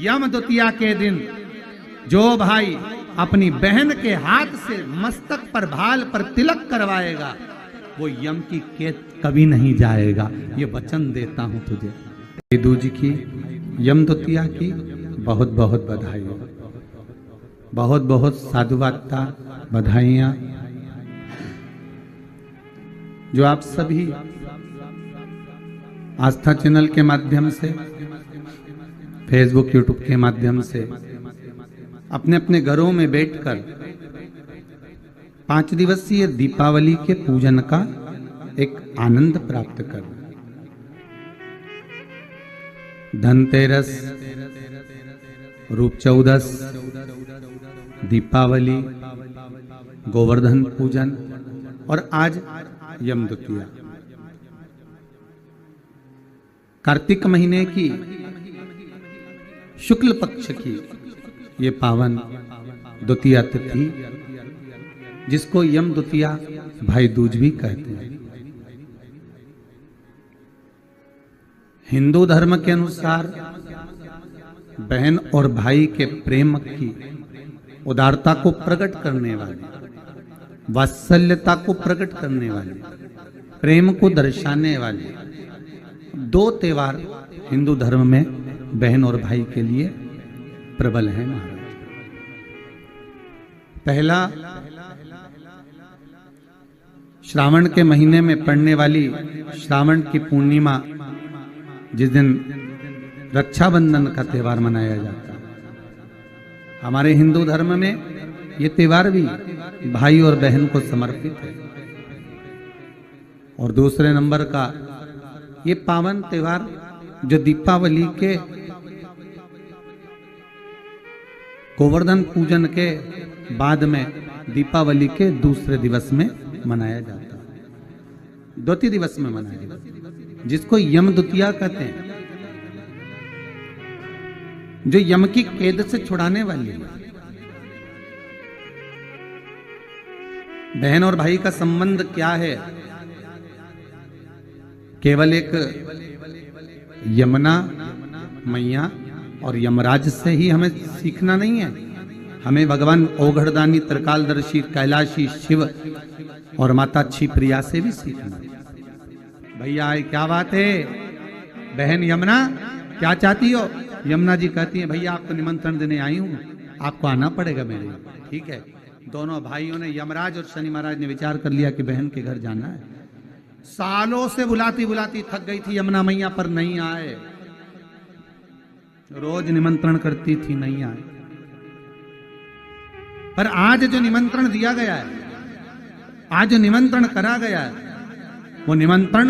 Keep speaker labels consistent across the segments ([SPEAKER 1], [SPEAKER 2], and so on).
[SPEAKER 1] यम द्वितीया के दिन जो भाई अपनी बहन के हाथ से मस्तक पर भाल पर तिलक करवाएगा वो यम की कैद कभी नहीं जाएगा। ये वचन देता हूं तुझे। भाईदूज जी की यम द्वितीया की बहुत बहुत बधाई, बहुत बहुत साधुवादता, बधाइयां जो आप सभी आस्था चैनल के माध्यम से, फेसबुक यूट्यूब के माध्यम से अपने अपने घरों में बैठकर 5 दिवसीय दीपावली के पूजन का एक आनंद प्राप्त कर, धनतेरस, रूप चौदस, दीपावली, गोवर्धन पूजन और आज यम द्वितीया, कार्तिक महीने की शुक्ल पक्ष की ये पावन द्वितीया तिथि जिसको यम द्वितीया भाई दूज भी कहते हैं। हिंदू धर्म के अनुसार बहन और भाई के प्रेम की उदारता को प्रकट करने वाले, वात्सल्यता को प्रकट करने वाले, प्रेम को दर्शाने वाले 2 त्योहार हिंदू धर्म में बहन और भाई के लिए प्रबल है महाराज। पहला श्रावण के महीने में पड़ने वाली श्रावण की पूर्णिमा, जिस दिन रक्षाबंधन का त्योहार मनाया जाता है। हमारे हिंदू धर्म में ये त्योहार भी भाई और बहन को समर्पित है। और दूसरे नंबर का ये पावन त्योहार जो दीपावली के गोवर्धन पूजन के बाद में दीपावली के दूसरे दिवस में मनाया जाता है, द्वितीय दिवस में मनाया जाता है, जिसको यम द्वितीया कहते हैं, जो यम की कैद से छुड़ाने वाली है। बहन और भाई का संबंध क्या है? केवल एक यमुना मैया और यमराज से ही हमें सीखना नहीं है, हमें भगवान ओघड़दानी, त्रिकालदर्शी, कैलाशी शिव और माता क्षिप्रिया से भी सीखना है। भैया क्या बात है? बहन यमुना क्या चाहती हो? यमुना जी कहती है भैया आपको निमंत्रण देने आई हूं, आपको आना पड़ेगा मेरे। ठीक है, दोनों भाइयों ने, यमराज और शनि महाराज ने विचार कर लिया कि बहन के घर जाना है। सालों से बुलाती बुलाती थक गई थी यमुना मैया, पर नहीं आए। रोज निमंत्रण करती थी, नहीं आए। पर आज जो निमंत्रण दिया गया है, आज जो निमंत्रण करा गया है, वो निमंत्रण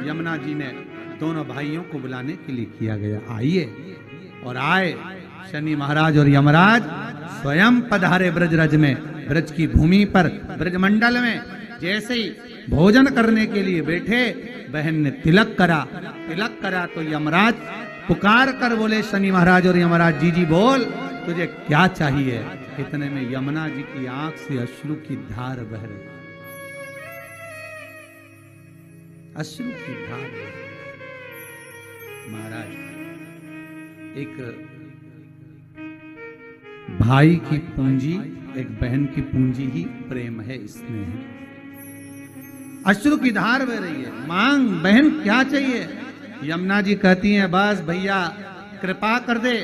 [SPEAKER 1] यमुना जी ने दोनों भाइयों को बुलाने के लिए किया गया। आइए। और आए शनि महाराज और यमराज स्वयं पधारे ब्रजरज में, ब्रज की भूमि पर, ब्रजमंडल में। जैसे ही भोजन करने के लिए बैठे, बहन ने तिलक करा। तिलक करा तो यमराज पुकार कर बोले, शनि महाराज और यमराज, जी जी बोल, तुझे क्या चाहिए? इतने में यमुना जी की आंख से अश्रु की धार बह रही, अश्रु की धार। महाराज, एक भाई की पूंजी, एक बहन की पूंजी ही प्रेम है, स्नेह है। अश्रु की धार बह रही है। मांग बहन क्या चाहिए? यमुना जी कहती हैं बस भैया कृपा कर दे,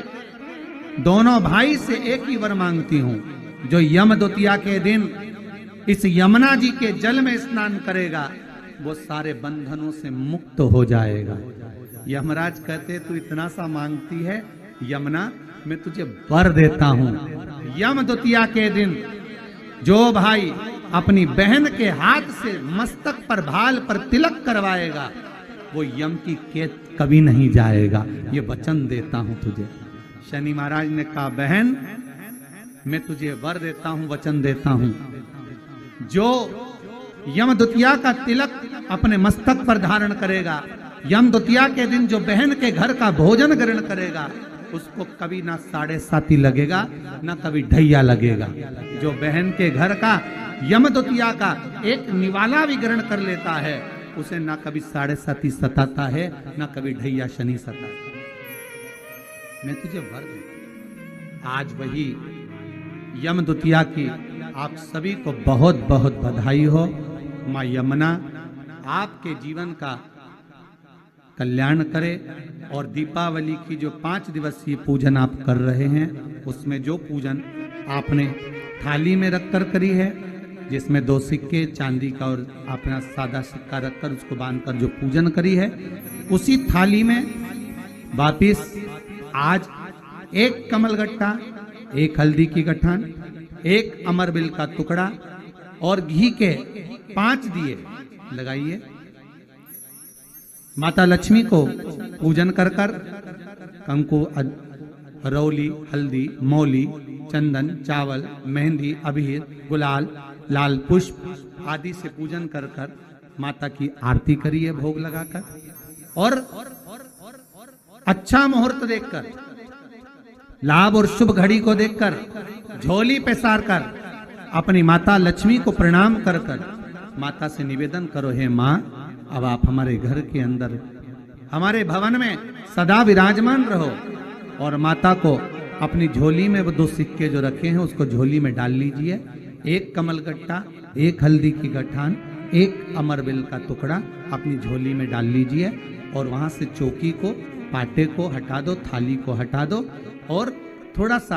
[SPEAKER 1] दोनों भाई से एक ही वर मांगती हूं, जो यम द्वितीया के दिन इस यमुना जी के जल में स्नान करेगा वो सारे बंधनों से मुक्त हो जाएगा। यमराज कहते तू इतना सा मांगती है यमुना, मैं तुझे वर देता हूं। यम द्वितीया के दिन जो भाई अपनी बहन के हाथ से मस्तक पर भाल पर तिलक करवाएगा वो यम की कैद कभी नहीं जाएगा। ये वचन देता हूं तुझे। शनि महाराज ने कहा बहन मैं तुझे वर देता हूं, वचन देता हूं, जो यम द्वितीया का तिलक अपने मस्तक पर धारण करेगा, यम द्वितीया के दिन जो बहन के घर का भोजन ग्रहण करेगा, उसको कभी ना 7.5 लगेगा ना कभी ढैया लगेगा। जो बहन के घर का यम द्वितीया का एक निवाला भी ग्रहण कर लेता है, उसे ना कभी 7.5 सताता है ना कभी ढैया शनि सताता है। मैं तुझे वर दूंगा। आज वही यम द्वितीया की आप सभी को बहुत बहुत बधाई हो। माँ यमुना आपके जीवन का कल्याण करे और दीपावली की जो 5 दिवसीय पूजन आप कर रहे हैं उसमें जो पूजन आपने थाली में रखकर करी है, जिसमें 2 सिक्के चांदी का और अपना सादा सिक्का रखकर उसको बांधकर जो पूजन करी है, उसी थाली में वापिस आज 1 कमलगट्टा, 1 हल्दी की गठान, 1 अमरबिल का टुकड़ा और घी के 5 दिए लगाइए। माता लक्ष्मी को पूजन कर कर कंकु, रौली, हल्दी, मौली, चंदन, चावल, मेहंदी, अबीर, गुलाल, लाल पुष्प आदि से पूजन कर कर माता की आरती करिए भोग लगाकर। और अच्छा मुहूर्त देखकर, लाभ और शुभ घड़ी को देखकर झोली पे सार कर अपनी माता लक्ष्मी को प्रणाम कर कर माता से निवेदन करो, हे माँ अब आप हमारे घर के अंदर हमारे भवन में सदा विराजमान रहो। और माता को अपनी झोली में वो 2 सिक्के जो रखे हैं उसको झोली में डाल लीजिए। 1 कमलगट्टा, 1 हल्दी की गठान, 1 अमरबिल का टुकड़ा अपनी झोली में डाल लीजिए और वहां से चौकी को, पाटे को हटा दो, थाली को हटा दो और थोड़ा सा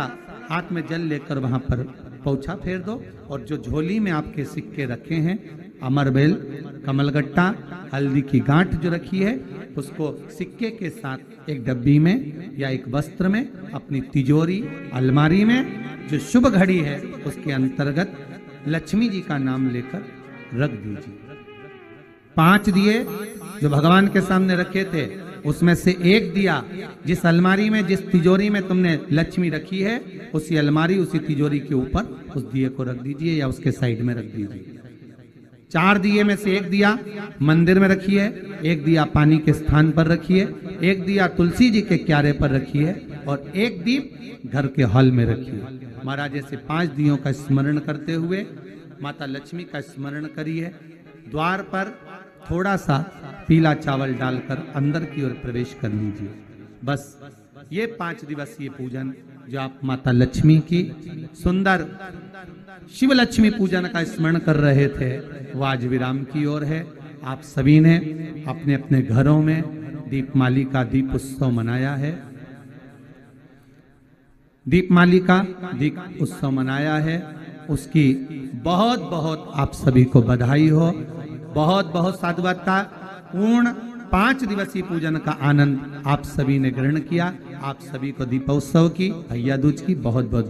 [SPEAKER 1] हाथ में जल लेकर वहां पर पोछा फेर दो। और जो झोली में आपके सिक्के रखे हैं, अमरबेल, कमलगट्टा, हल्दी की गांठ जो रखी है, उसको सिक्के के साथ एक डब्बी में या एक वस्त्र में अपनी तिजोरी, अलमारी में जो शुभ घड़ी है उसके अंतर्गत लक्ष्मी जी का नाम लेकर रख दीजिए। 5 दिए जो भगवान के सामने रखे थे उसमें से 1 दिया जिस अलमारी में, जिस तिजोरी में तुमने लक्ष्मी रखी है, उसी अलमारी, उसी तिजोरी के ऊपर उस दिए को रख दीजिए या उसके साइड में रख दीजिए। 4 दिए में से 1 दिया मंदिर में रखिए, 1 दिया पानी के स्थान पर रखिए, 1 दिया तुलसी जी के क्यारे पर रखिए और 1 दीप घर के हॉल में रखिए। महाराज ऐसे 5 दियों का स्मरण करते हुए माता लक्ष्मी का स्मरण करिए। द्वार पर थोड़ा सा पीला चावल डालकर अंदर की ओर प्रवेश कर लीजिए। बस ये 5 दिवसीय पूजन जो आप माता लक्ष्मी की सुंदर शिव लक्ष्मी पूजन का स्मरण कर रहे थे वो आज विराम की ओर है। आप सभी ने अपने अपने घरों में दीपमाली का दीप उत्सव मनाया है, दीपमाली का दीप उत्सव मनाया है। उसकी बहुत बहुत आप सभी को बधाई हो। बहुत बहुत साधुवाद पूर्ण 5 दिवसीय पूजन का आनंद आप सभी ने ग्रहण किया। आप सभी को दीपोत्सव की, भैया दूज की बहुत बहुत